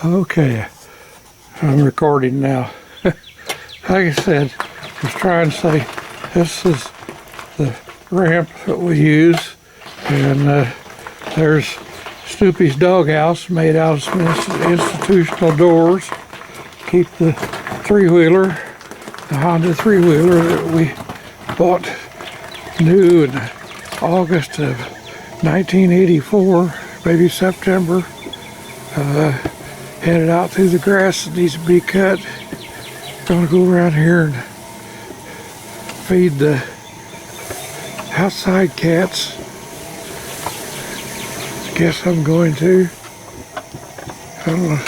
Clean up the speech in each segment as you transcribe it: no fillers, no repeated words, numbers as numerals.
Okay, I'm recording now. Like I said, I was trying to say this is the ramp that we use, and there's Snoopy's doghouse made out of some institutional doors. Keep the three-wheeler, the Honda three-wheeler that we bought new in August of 1984, maybe September. Headed out through the grass that needs to be cut. Gonna go around here and feed the outside cats. Guess I'm going to. I don't know.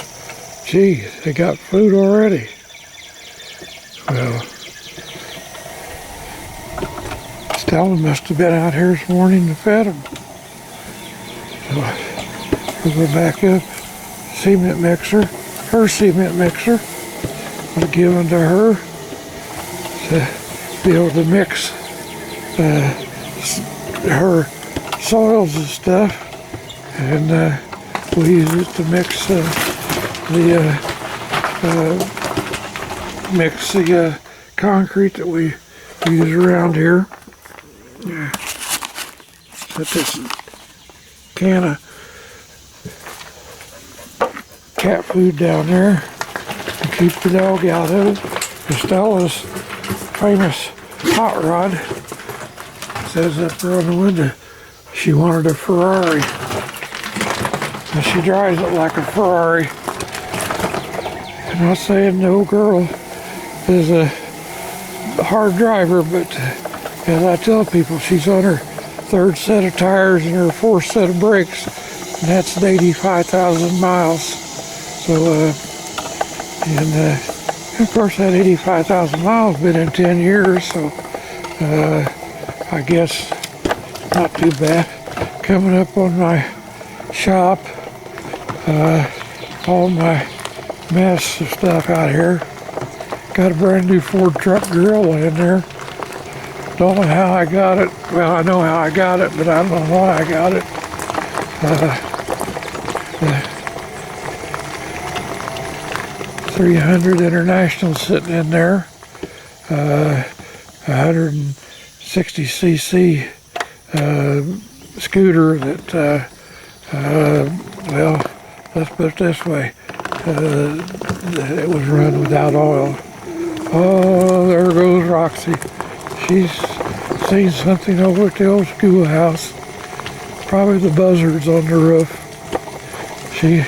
Gee, they got food already. Well, Stella must have been out here this morning and fed them. So we'll go back up. Cement mixer, her cement mixer was given to her to be able to mix her soils and stuff, and we use it to mix the concrete that we use around here. Set this can of cat food down there and keep the dog out of it. Stella's famous hot rod says up there on the window she wanted a Ferrari, and she drives it like a Ferrari. I'm not saying no girl is a hard driver, but as I tell people, she's on her third set of tires and her fourth set of brakes, and that's at 85,000 miles. So, and of course that 85,000 miles been in 10 years, so I guess not too bad. Coming up on my shop, all my mess of stuff out here. Got a brand new Ford truck grill in there. Don't know how I got it. Well, I know how I got it, but I don't know why I got it. 300 International sitting in there, 160cc scooter that, well, let's put it this way, it was run without oil. Oh, there goes Roxy. She's seen something over at the old schoolhouse. Probably the buzzards on the roof. She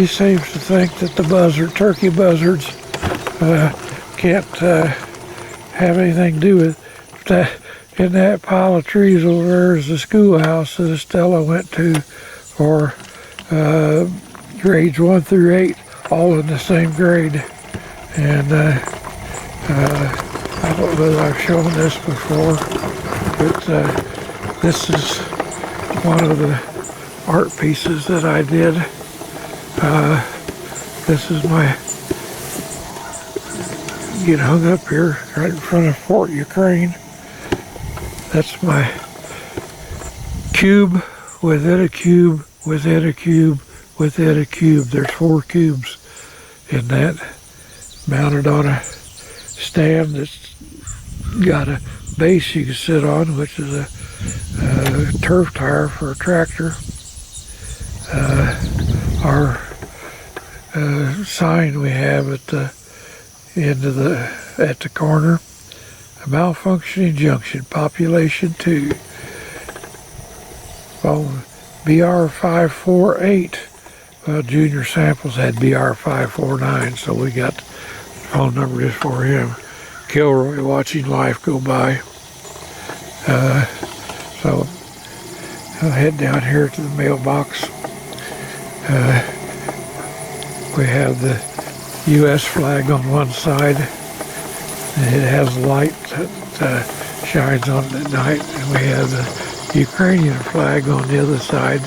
seems to think that the turkey buzzards, can't have anything to do with that. In that pile of trees over there is the schoolhouse that Estella went to for grades 1 through 8, all in the same grade. And I don't know that I've shown this before, but this is one of the art pieces that I did. This is my, get hung up here right in front of Fort Ukraine. That's my cube within a cube within a cube within a cube. There's 4 cubes in that, mounted on a stand that's got a base you can sit on, which is a turf tire for a tractor. Our sign we have at the end of at the corner, a malfunctioning junction, population 2, phone BR548. Well, Junior Samples had BR549, so we got the phone number just for him. Kilroy watching life go by. So I'll head down here to the mailbox. We have the U.S. flag on one side, and it has a light that shines on it at night, and we have the Ukrainian flag on the other side.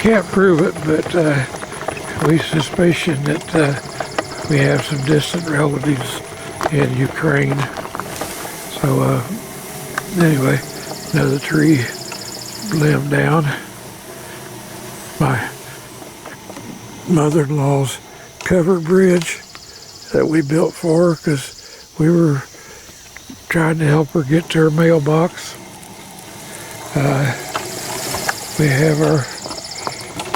Can't prove it, but we suspicion that we have some distant relatives in Ukraine. So anyway, another tree limb down. My mother-in-law's covered bridge that we built for her because we were trying to help her get to her mailbox. We have our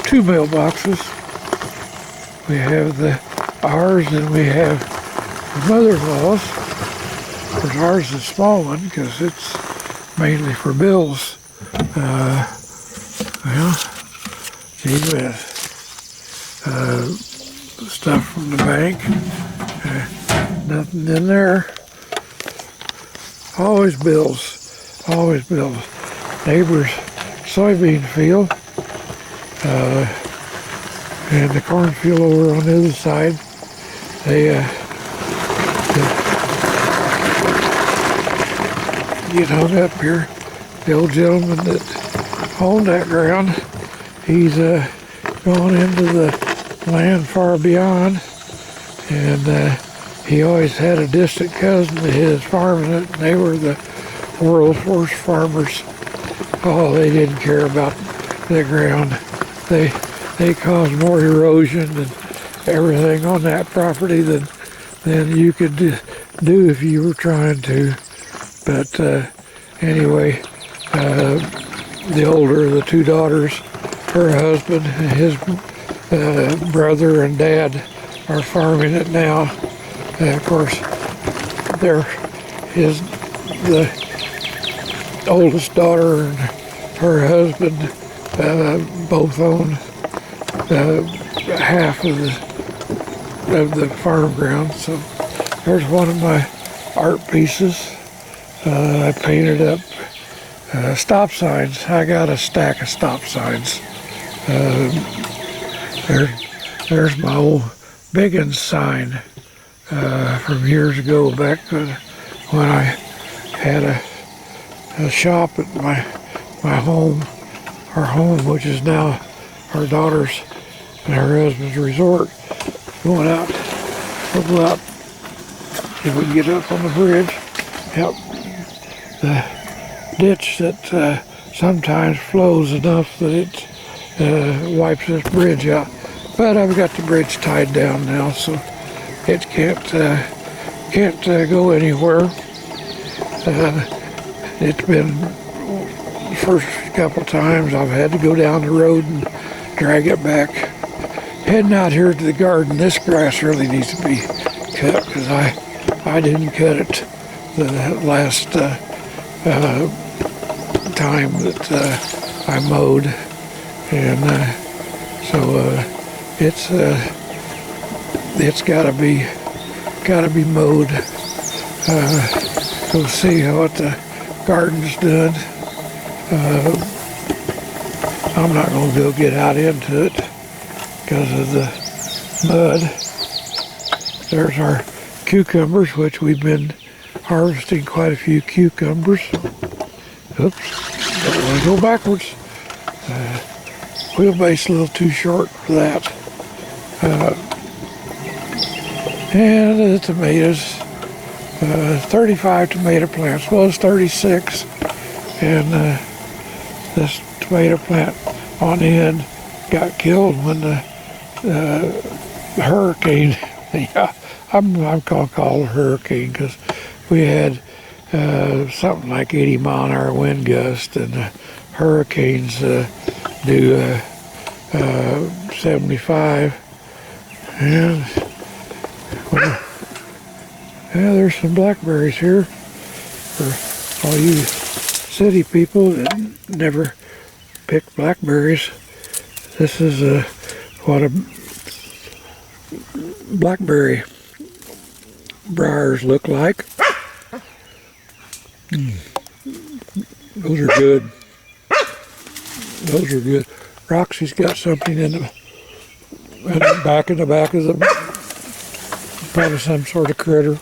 2 mailboxes. We have ours and we have the mother-in-law's. Of course, ours is a small one because it's mainly for bills. Well, gee whiz. Stuff from the bank. Nothing in there. Always bills. Always bills. Neighbor's soybean field. And the cornfield over on the other side. They get hung up here. The old gentleman that owned that ground, he's gone into the land far beyond, and he always had a distant cousin of his farming it, and they were the world's worst farmers. Oh, they didn't care about the ground. They caused more erosion and everything on that property than you could do if you were trying to. But anyway, the older of the 2 daughters, her husband and his brother and dad are farming it now. Of course, the oldest daughter and her husband both own half of the farm ground. So there's one of my art pieces. I painted up stop signs. I got a stack of stop signs. There's my old bigun sign from years ago, back when I had a shop at my home, our home, which is now our daughter's and her husband's resort. We'll go out if we can get up on the bridge, help the ditch that sometimes flows enough that it wipes this bridge out. But I've got the bridge tied down now, so it can't go anywhere. It's been the first couple times I've had to go down the road and drag it back. Heading out here to the garden, this grass really needs to be cut because I didn't cut it the last time that I mowed, and so it's gotta be mowed. Go see what the garden's doing. I'm not gonna go get out into it because of the mud. There's our cucumbers, which we've been harvesting quite a few cucumbers. Oops, don't want to go backwards. Wheelbase a little too short for that. And the tomatoes, 35 tomato plants. Well, it's 36, and this tomato plant on the end got killed when the hurricane. Yeah, I'm gonna call it a hurricane because we had something like 80 mile an hour wind gust, and hurricanes do 75. And well, yeah, there's some blackberries here for all you city people that never pick blackberries. This is what a blackberry briars look like. Those are good. Those are good. Roxy's got something in the back of them. Probably some sort of critter.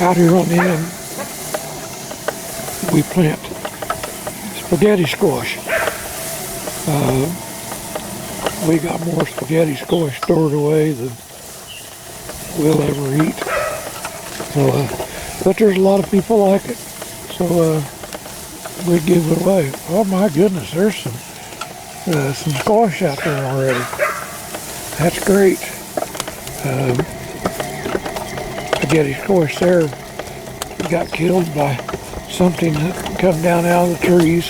Out here on the end, we plant spaghetti squash. We got more spaghetti squash stored away than we'll ever eat. So, but there's a lot of people like it. So we'd give it away. Oh my goodness, there's some squash out there already. That's great. Spaghetti squash there got killed by something that come down out of the trees.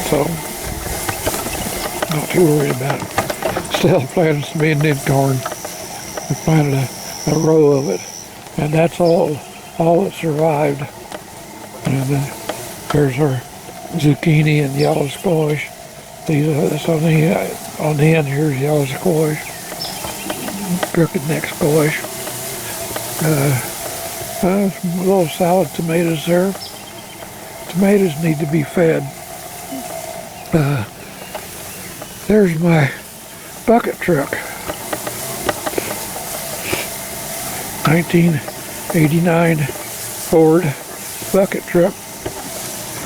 So, not too worried about it. Still planting some Indian corn. We planted a row of it, and that's all that survived. And there's our zucchini and yellow squash. That's on the end here is yellow squash, crooked neck squash. Some little salad tomatoes there. Tomatoes need to be fed. There's my bucket truck. 1989 Ford bucket truck.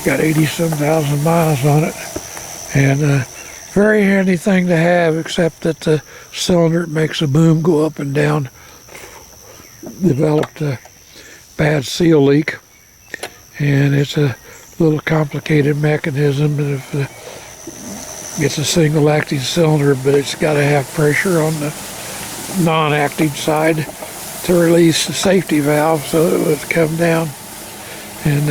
Got 80-some thousand miles on it. And very handy thing to have, except that the cylinder makes a boom go up and down. Developed a bad seal leak. And it's a little complicated mechanism. And if it's a single acting cylinder, but it's got to have pressure on the non-acting side to release the safety valve so it would come down. And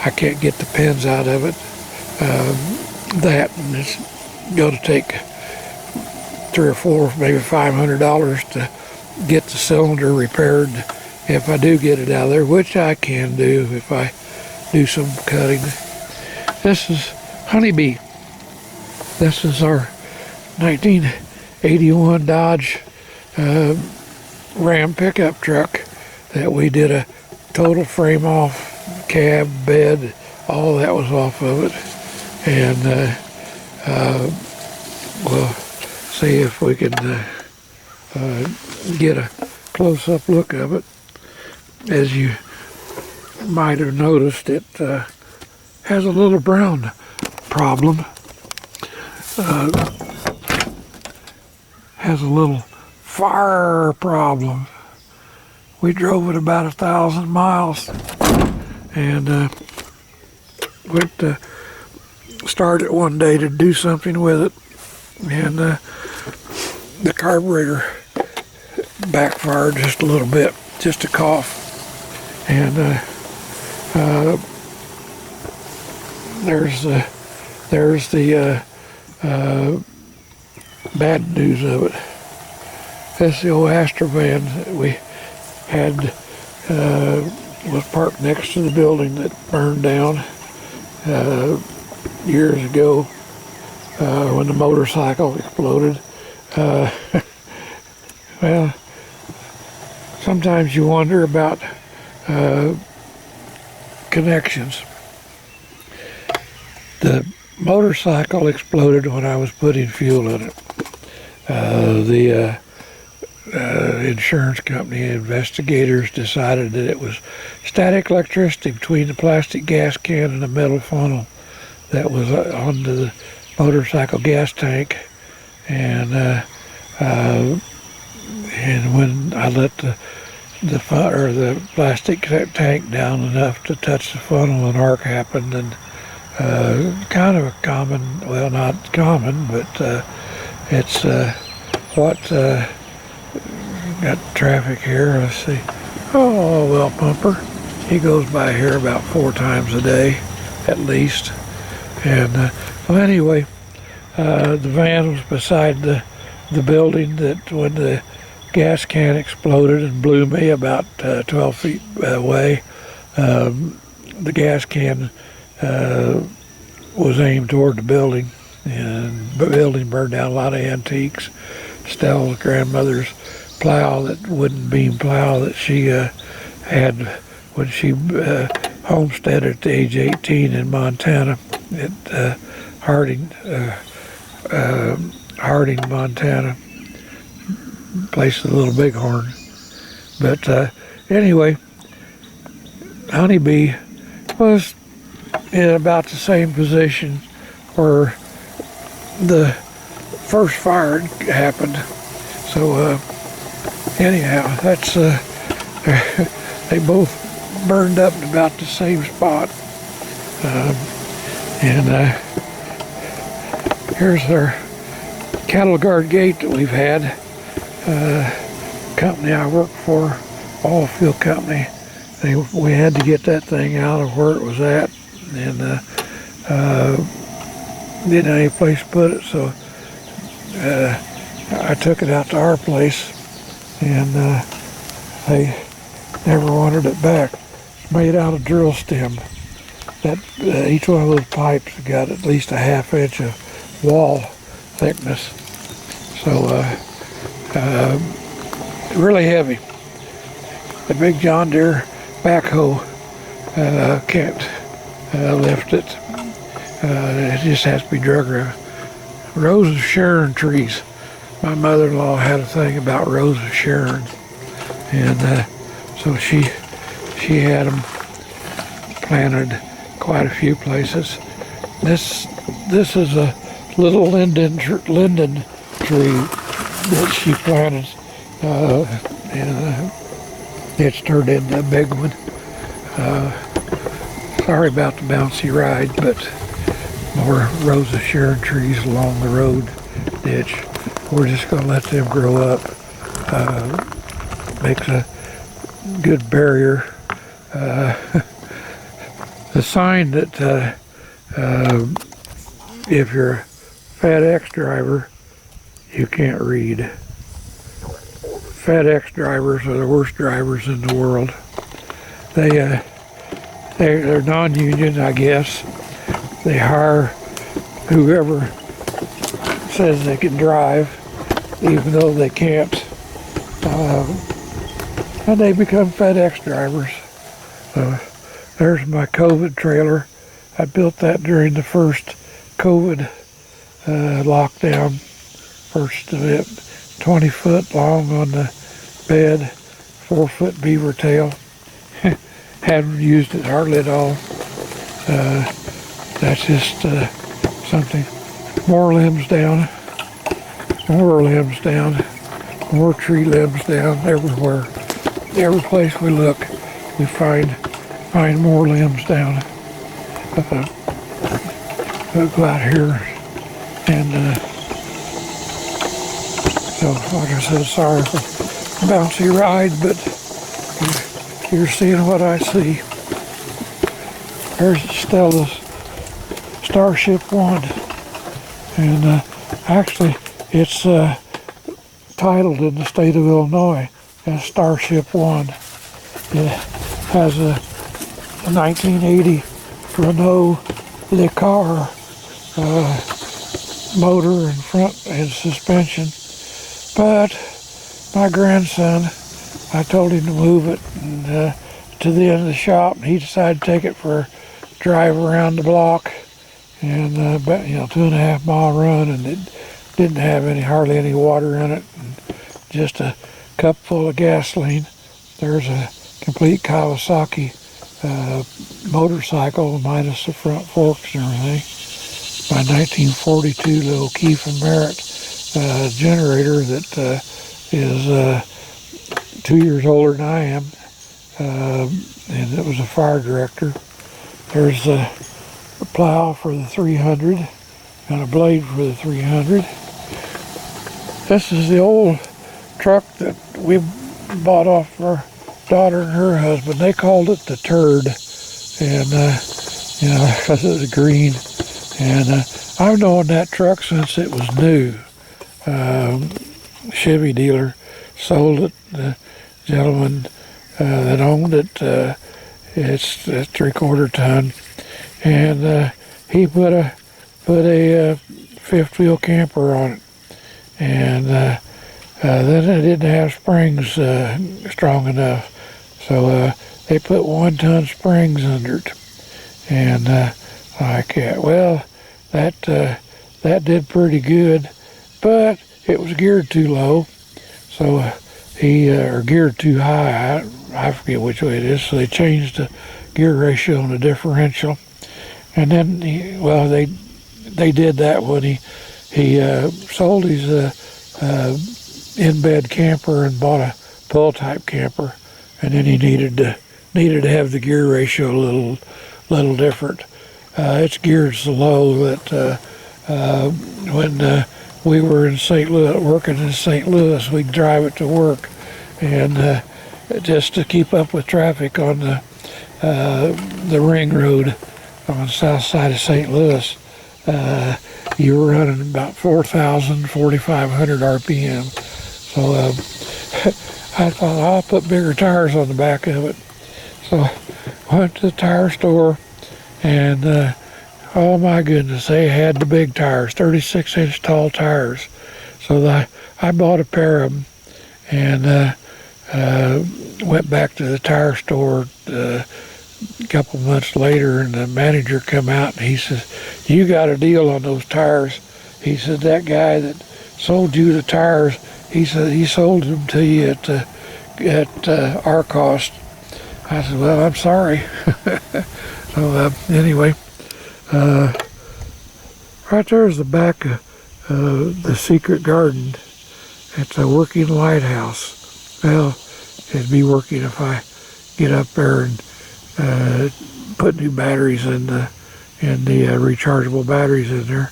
I can't get the pins out of it. And it's going to take $300 or $400, maybe $500 to get the cylinder repaired if I do get it out of there, which I can do if I do some cutting. This is Honeybee. This is our 1981 Dodge Ram pickup truck that we did a total frame off, cab, bed, all that was off of it. And we'll see if we can get a close-up look of it. As you might have noticed, it has a little brown problem. Has a little fire problem. We drove it about 1,000 miles and went to start it one day to do something with it, and the carburetor backfired just a little bit, just a cough. And there's the bad news of it. That's the old Astrovan that we had, was parked next to the building that burned down years ago when the motorcycle exploded. Well, sometimes you wonder about connections. The motorcycle exploded when I was putting fuel in it. The insurance company investigators decided that it was static electricity between the plastic gas can and the metal funnel that was on the motorcycle gas tank. And when I let the plastic tank down enough to touch the funnel, an arc happened. And kind of a common, well, not common, but it's what got traffic here. Let's see. Oh, well, Pumper. He goes by here about 4 times a day, at least. And well, anyway, the van was beside the building that when the gas can exploded and blew me about 12 feet away. The gas can was aimed toward the building, and the building burned down a lot of antiques. Stella's grandmother's plow, that wooden beam plow that she had when she homesteaded at the age 18 in Montana, at Harding, Montana, place of the Little Bighorn. But anyway, Honeybee was in about the same position where the first fire happened. So anyhow, that's they both burned up in about the same spot. And here's our cattle guard gate that we've had. Company I work for, oil field company, we had to get that thing out of where it was at, and didn't have any place to put it, so I took it out to our place, and they never wanted it back. It's made out of drill stem. That each one of those pipes got at least a ½ inch of wall thickness, so really heavy. The big John Deere backhoe can't lift it. It just has to be drug around. Rose of Sharon trees. My mother-in-law had a thing about Rose of Sharon, and so she had them planted quite a few places. This is a little linden tree that she planted, and it's turned into a big one. Sorry about the bouncy ride, but more Rose of Sharon trees along the road ditch. We're just going to let them grow up. Makes a good barrier. The sign that if you're a FedEx driver, you can't read. FedEx drivers are the worst drivers in the world. They're non-union, I guess. They hire whoever says they can drive, even though they can't. And they become FedEx drivers. There's my COVID trailer. I built that during the first COVID lockdown. First of it, 20 foot long on the bed, 4-foot beaver tail. Haven't used it hardly at all. That's just something. More limbs down, more limbs down, more tree limbs down everywhere. Every place we look, we find more limbs down. We'll go out here and so, like I said, sorry for the bouncy ride, but you're seeing what I see. There's Stella's Starship 1, and actually it's titled in the state of Illinois as Starship 1. It has a 1980 Renault Car motor in front and suspension, but my grandson, I told him to move it and, to the end of the shop, and he decided to take it for a drive around the block, and about 2.5 mile run, and it didn't have hardly any water in it, and just a cup full of gasoline. There's a complete Kawasaki motorcycle minus the front forks and everything. My 1942 little Keefe and Merritt generator that is 2 years older than I am, and it was a fire director. There's a plow for the 300 and a blade for the 300. This is the old truck that we bought off our daughter and her husband. They called it the Turd, and because it was green. And I've known that truck since it was new. Chevy dealer sold it. The gentleman that owned it, it's a 3/4 ton, and he put a fifth wheel camper on it, and then it didn't have springs strong enough, so they put 1 ton springs under it, and that did pretty good, but it was geared too low, so or geared too high. I forget which way it is. So they changed the gear ratio on the differential, and then they did that when he sold his in-bed camper and bought a pull-type camper, and then he needed to needed to have the gear ratio a little different. It's geared so low that when we were in St. Louis, working in St. Louis, we'd drive it to work, and just to keep up with traffic on the ring road on the south side of St. Louis, you were running about 4,000, 4,500 RPM. So I thought I'll put bigger tires on the back of it. So I went to the tire store, and oh my goodness, they had the big tires, 36-inch tall tires. So I bought a pair of them, and went back to the tire store a couple months later, and the manager come out and he says, "You got a deal on those tires." He said, "That guy that sold you the tires, he said he sold them to you at our cost." I said, "Well, I'm sorry." So anyway, right there's the back of the secret garden. It's a working lighthouse. Well, it'd be working if I get up there and put new batteries in the rechargeable batteries in there.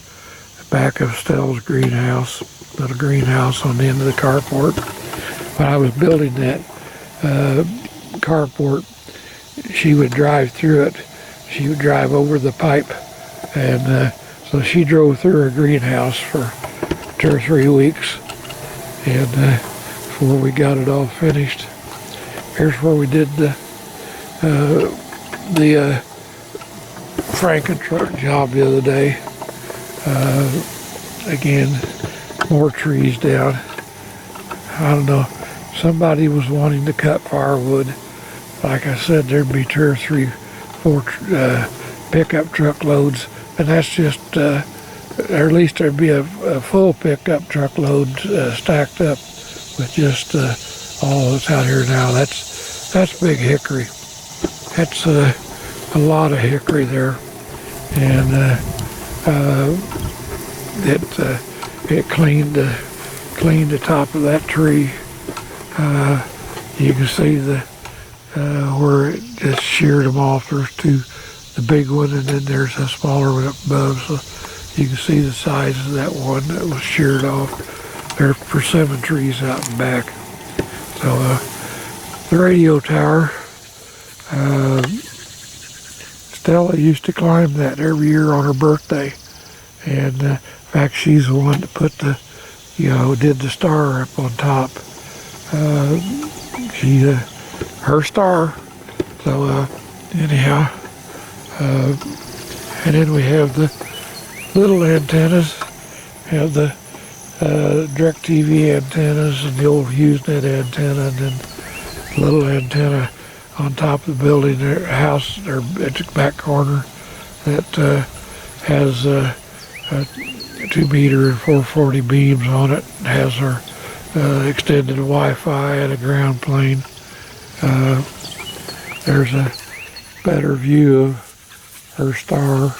The back of Stell's greenhouse, little greenhouse on the end of the carport. When I was building that carport, she would drive through it. She would drive over the pipe, and so she drove through her greenhouse for 2 or 3 weeks, and before we got it all finished. Here's where we did the Franken-truck job the other day. Again, more trees down. I don't know, somebody was wanting to cut firewood. Like I said, there'd be 2 or 3, 4 pickup truck loads, and that's just, or at least there'd be a full pickup truck load stacked up with just all that's out here now. That's big hickory. That's a lot of hickory there, and it cleaned the top of that tree. You can see where it just sheared them off. There's the big one, and then there's a smaller one up above. So you can see the size of that one that was sheared off. There's persimmon trees out in back. So the radio tower, Stella used to climb that every year on her birthday, and in fact she's the one that put did the star up on top. Her star. So anyhow, and then we have the little antennas, have the DirecTV antennas and the old HughesNet antenna, and then the little antenna on top of the building, their house, or at the back corner, that has 2-meter and 440 beams on it. It has our extended Wi-Fi and a ground plane. There's a better view of her star.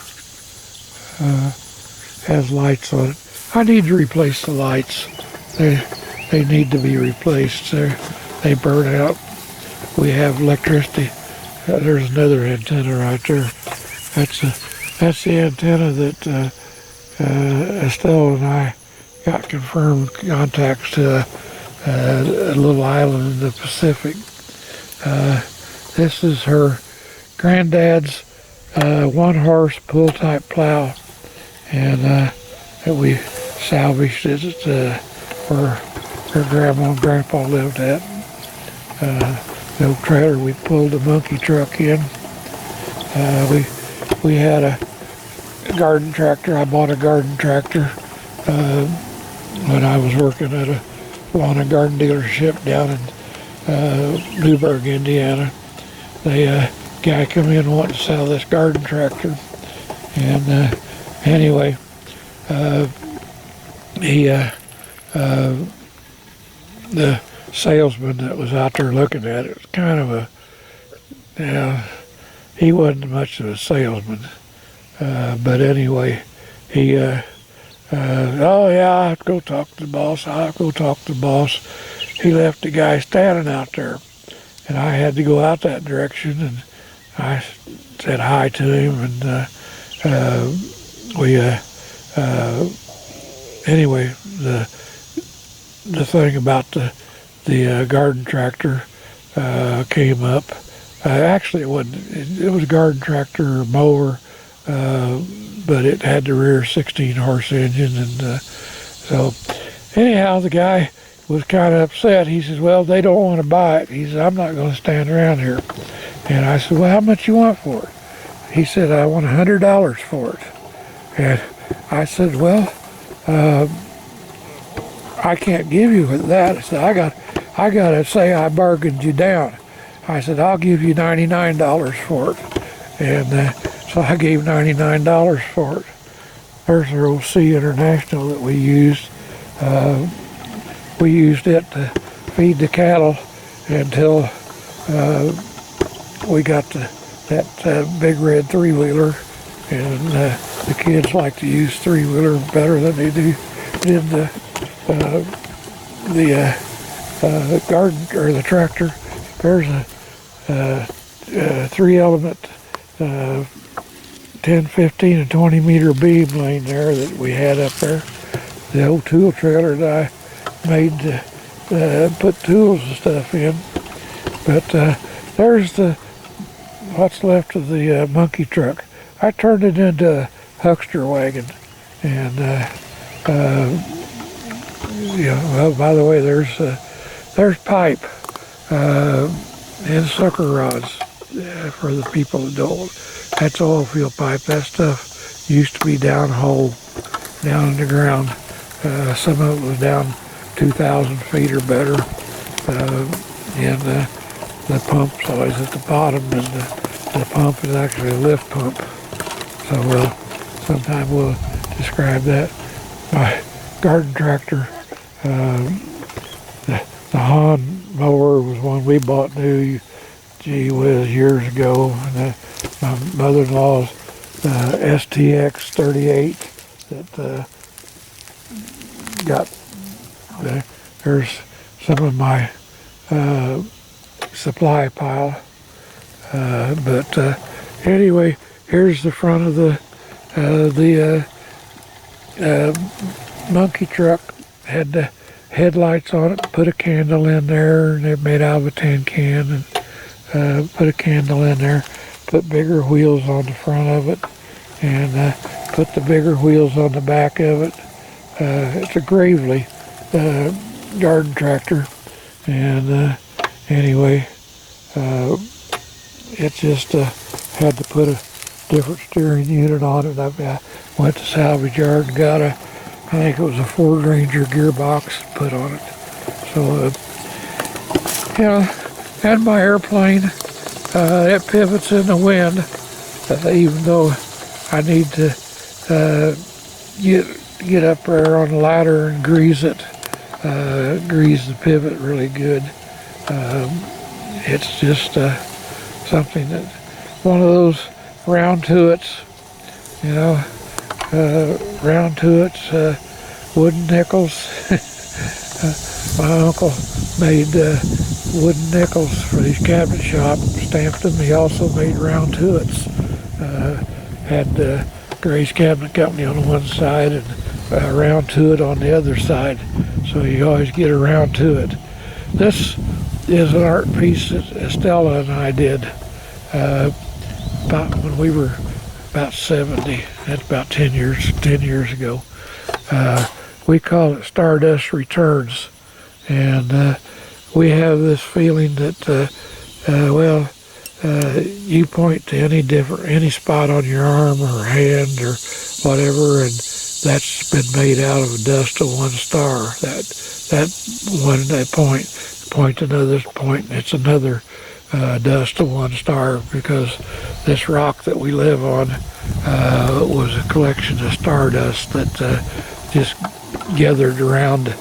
Has lights on it. I need to replace the lights. They need to be replaced. They burn out. We have electricity. There's another antenna right there. That's the antenna that Estelle and I got confirmed contacts to a little island in the Pacific. This is her granddad's 1-horse pull-type plow, and that we salvaged it where her grandma and grandpa lived at. The old trailer we pulled the monkey truck in. We had a garden tractor. I bought a garden tractor when I was working at a lawn and garden dealership down in Newburgh, Indiana. The guy come in wanting to sell this garden tractor, and anyway, the salesman that was out there looking at it was kind of he wasn't much of a salesman, but anyway, he oh yeah, I'll go talk to the boss. I'll go talk to the boss. He left the guy standing out there, and I had to go out that direction, and I said hi to him, and anyway, the thing about the garden tractor came up. Actually, it wasn't. It was a garden tractor or mower, but it had the rear 16-horse engine, and so anyhow, the guy was kind of upset. He says, "Well, they don't want to buy it." He said, "I'm not going to stand around here." And I said, "Well, how much you want for it?" He said, "I want $100 for it." And I said, "Well, I can't give you that." I said, I got to say I bargained you down." I said, "I'll give you $99 for it." And so I gave $99 for it. There's the old C International that we used. We used it to feed the cattle until we got that big red three-wheeler, and the kids like to use three-wheeler better than they did the garden or the tractor. There's a 3-element 10, 15, and 20 meter beam laying there that we had up there. The old tool trailer that I made to put tools and stuff in. But there's what's left of the monkey truck. I turned it into a huckster wagon, and well, by the way, there's pipe and sucker rods for the people that don't. That's oil field pipe. That stuff used to be down hole, down in the ground. Some of it was down 2,000 feet or better, and the pump's always at the bottom, and the pump is actually a lift pump. So sometime we'll describe that. My garden tractor, the Hahn mower was one we bought new, gee whiz, years ago. And my mother-in-law's STX 38 that got, there's some of my supply pile. But anyway, here's the front of the monkey truck. Had the headlights on it, put a candle in there, and they're made out of a tin can, and put a candle in there, put bigger wheels on the front of it, and put the bigger wheels on the back of it. It's a Gravely garden tractor, and anyway, it just had to put a different steering unit on it. I went to salvage yard and got I think it was a Ford Ranger gearbox put on it. So, and my airplane, it pivots in the wind, even though I need to get up there on the ladder and grease it, grease the pivot really good. It's just something that, one of those round to-its, round to-its, wooden nickels. My uncle made wooden nickels for his cabinet shop, stamped them. He also made round to-its. Had Gray's Cabinet Company on the one side and round to-it on the other side. So you always get a round to-it. This is an art piece that Estella and I did about when we were about 70. That's about 10 years ago. We call it Stardust Returns, and we have this feeling that you point to any spot on your arm or hand or whatever, and that's been made out of a dust of one star. That point to another point, and it's another dust of one star, because this rock that we live on was a collection of stardust that just gathered around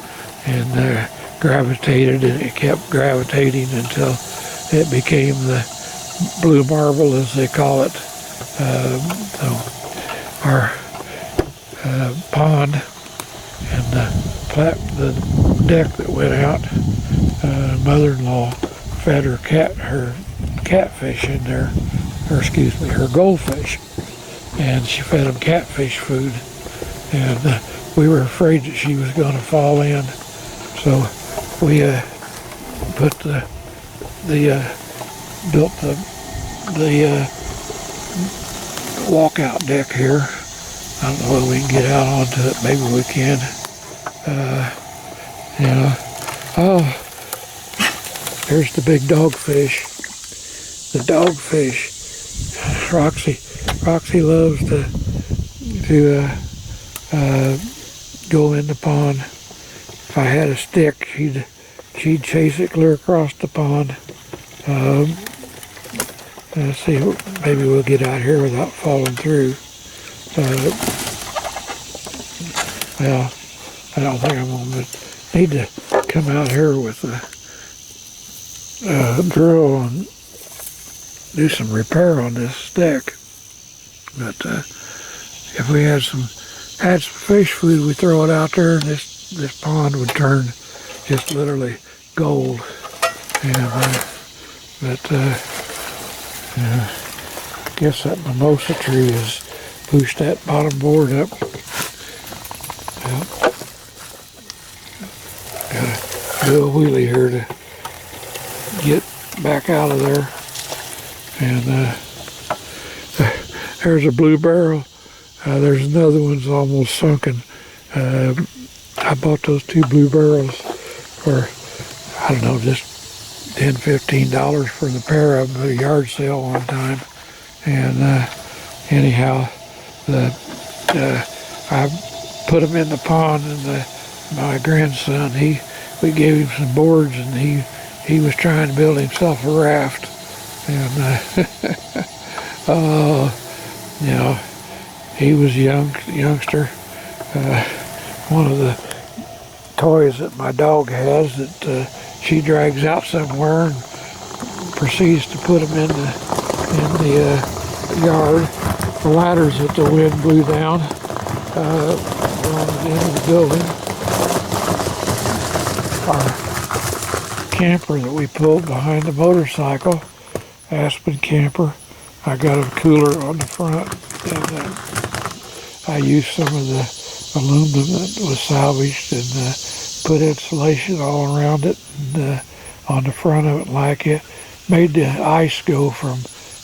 and gravitated, and it kept gravitating until it became the blue marble, as they call it. So our pond and the deck that went out, mother-in-law fed her catfish in there, or excuse me, her goldfish, and she fed them catfish food, and we were afraid that she was going to fall in, so we put built the walkout deck here. I don't know whether we can get out onto it. Maybe we can. Oh, there's the big dogfish. The dogfish. Roxy loves to go in the pond. If I had a stick, she'd chase it clear across the pond. Let's see, maybe we'll get out here without falling through. Well, I don't think I'm going to need to come out here with a drill and do some repair on this deck. But if we had some fish food, we throw it out there, and this pond would turn just literally gold. And I guess that mimosa tree has pushed that bottom board up. Well, gotta do a wheelie here to get back out of there. And there's a blue barrel. There's another one's almost sunken. I bought those 2 blue barrels for, I don't know, just $10, $15 for the pair of them at a yard sale one time. And anyhow, I put them in the pond, and my grandson, we gave him some boards, and he was trying to build himself a raft. And he was a youngster. One of the toys that my dog has that she drags out somewhere and proceeds to put them in the yard. The ladders that the wind blew down on the end of the building. Our camper that we pulled behind the motorcycle, Aspen camper. I got a cooler on the front, and I used some of the aluminum that was salvaged and put insulation all around it, and on the front of it like it. Made the ice go from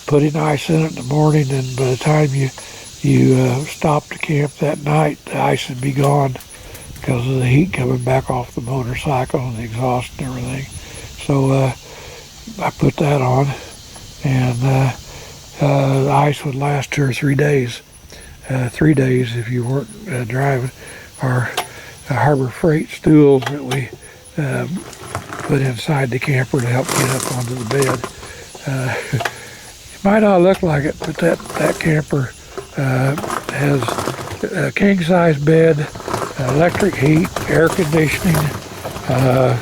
putting ice in it in the morning, and by the time you stopped to camp that night, the ice would be gone because of the heat coming back off the motorcycle and the exhaust and everything. So I put that on, and the ice would last 2 or 3 days. 3 days if you weren't driving. Our Harbor Freight stools that we put inside the camper to help get up onto the bed. It might not look like it, but that camper has a king-size bed, electric heat, air conditioning, a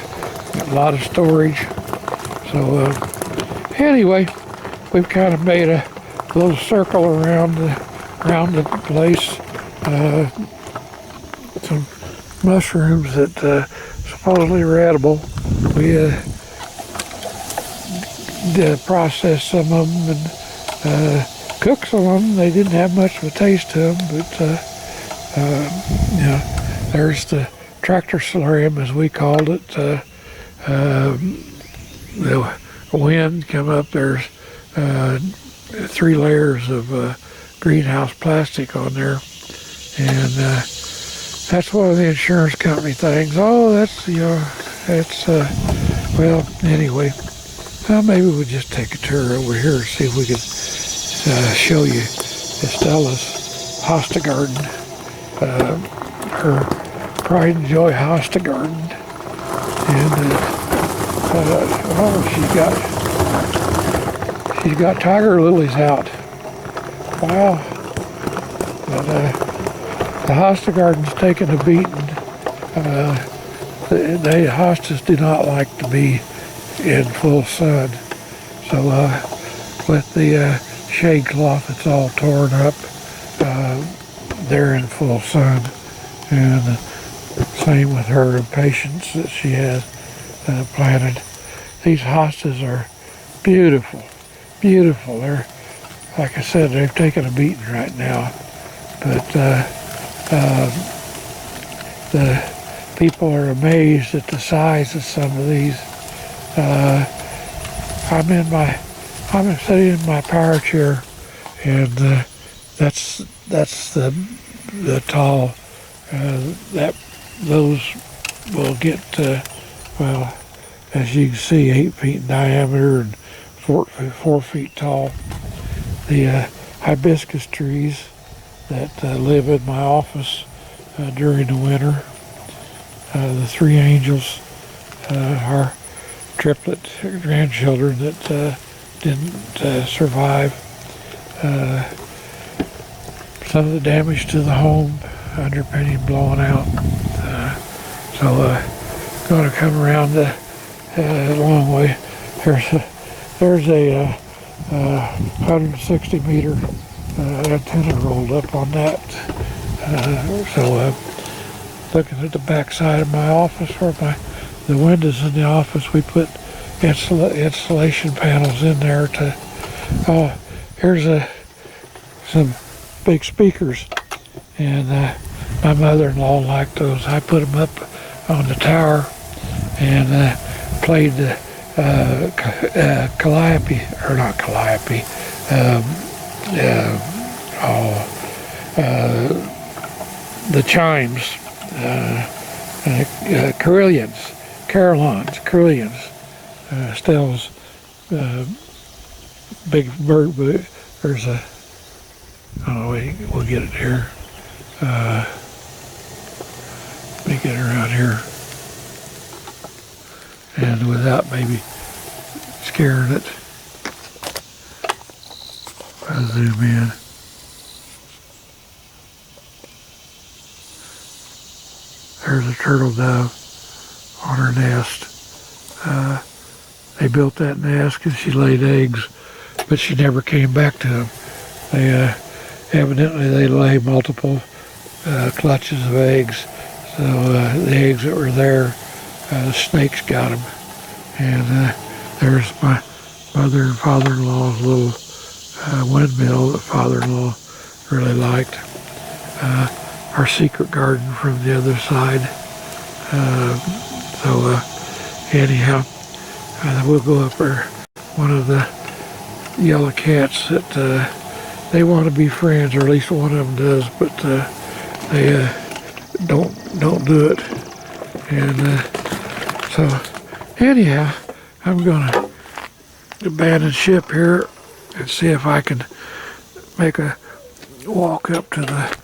lot of storage. So anyway, we've kind of made a little circle around the place. Some mushrooms that supposedly are edible. We did process some of them and cooked some of them. They didn't have much of a taste to them, but there's the tractor solarium, as we called it. The wind come up. There's 3 layers of greenhouse plastic on there, and that's one of the insurance company things. Oh, that's well, anyway, maybe we'll just take a tour over here and see if we can show you Estella's hosta garden, her pride and joy hosta garden, and she's got tiger lilies out. Wow. But the hosta garden's taken a beating. The hostas do not like to be in full sun. So with the shade cloth, it's all torn up. They're in full sun. And same with her impatiens that she has planted. these hostas are beautiful, beautiful. They're, like I said, they've taken a beating right now, but the people are amazed at the size of some of these. I'm sitting in my power chair, and that's the tall. Those will get well, as you can see, 8 feet in diameter and 4 feet tall. The hibiscus trees that live in my office during the winter. The 3 angels are triplet grandchildren that didn't survive. Some of the damage to the home, underpinning blowing out. Going to come around a long way. There's a 160 meter antenna rolled up on that. Looking at the back side of my office, where the windows in the office, we put insulation panels in there to. Here's some big speakers, and my mother-in-law liked those. I put them up on the tower and played the calliope, or not calliope, the chimes, carillons, Stell's big bird. There's a, oh wait, we'll get it here. Let me get her out here, and without maybe scaring it, I'll zoom in. There's a turtle dove on her nest. They built that nest because she laid eggs, but she never came back to them. Evidently they lay multiple clutches of eggs. So the eggs that were there, the snakes got them. And there's my mother and father-in-law's little windmill that father-in-law really liked. Our secret garden from the other side. Anyhow, we'll go up there. One of the yellow cats that they want to be friends, or at least one of them does, but they don't do it. And anyhow, I'm gonna abandon ship here and see if I can make a walk up to the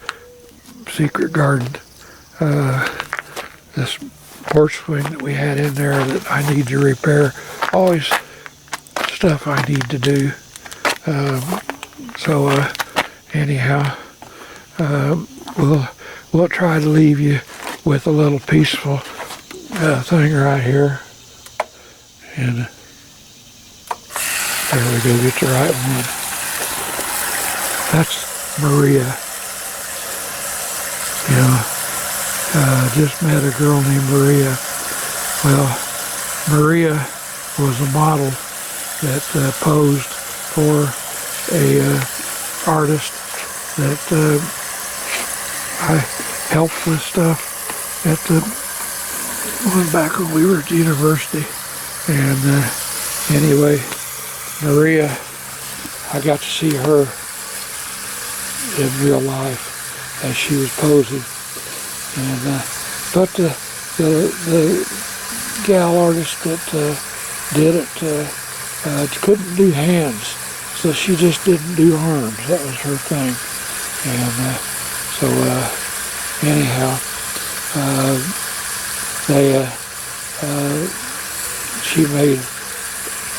secret garden. This porch swing that we had in there that I need to repair. Always stuff I need to do. Anyhow, we'll try to leave you with a little peaceful thing right here. And there we go, get the right one. That's Maria. You know, just met a girl named Maria. Well, Maria was a model that posed for a artist that I helped with stuff at the one back when we were at the university. And anyway, Maria, I got to see her in real life as she was posing. And but the gal artist that did it couldn't do hands, so she just didn't do arms. That was her thing. And anyhow, she made,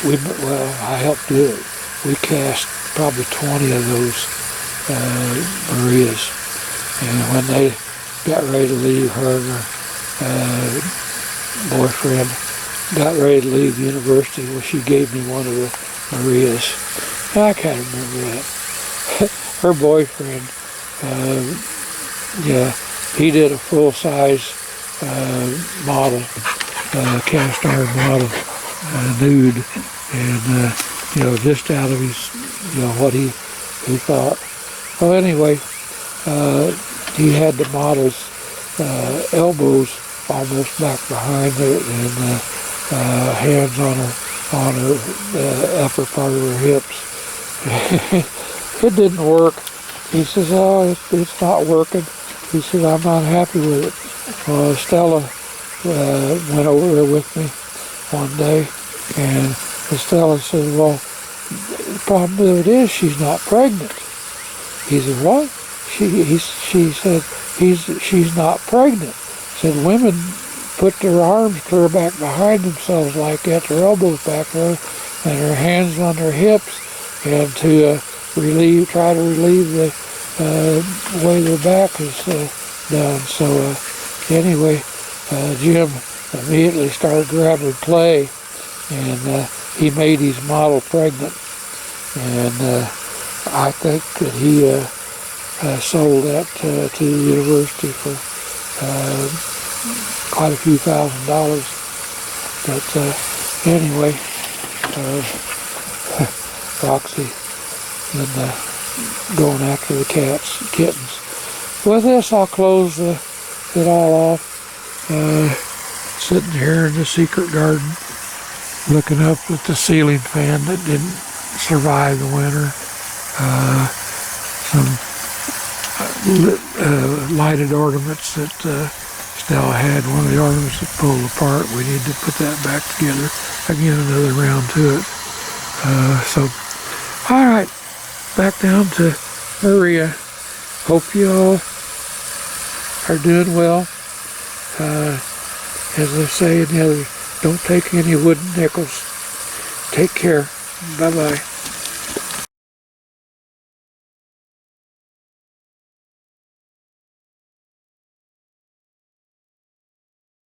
I helped do it. We cast probably 20 of those Marias. And when they got ready to leave, her and her boyfriend got ready to leave the university, well, she gave me one of the Marias. I can't remember that. Her boyfriend, he did a full-size model, cast iron model, nude, and just out of his, what he thought. Well, anyway, he had the model's elbows almost back behind it, and hands on her upper part of her hips. It didn't work. He says, "Oh, it's not working." He said, "I'm not happy with it." Stella went over there with me one day, and Stella said, "Well, the problem with it is she's not pregnant." He said, "What?" She said, she's not pregnant. Said women put their arms clear back behind themselves like that, their elbows back there, and their hands on their hips, and to try to relieve the way their back is done. So anyway, Jim immediately started grabbing clay, and he made his model pregnant, and I think that he sold that to the university for quite a few $1,000s. But anyway, Roxy and going after the kittens. With this, I'll close it all off. Sitting here in the secret garden, looking up at the ceiling fan that didn't survive the winter. Some lighted ornaments that Stella had. One of the ornaments that pulled apart. We need to put that back together. Again, another round to it. So, all right, back down to Maria. Hope you all are doing well. As I say in the others, don't take any wooden nickels. Take care. Bye-bye.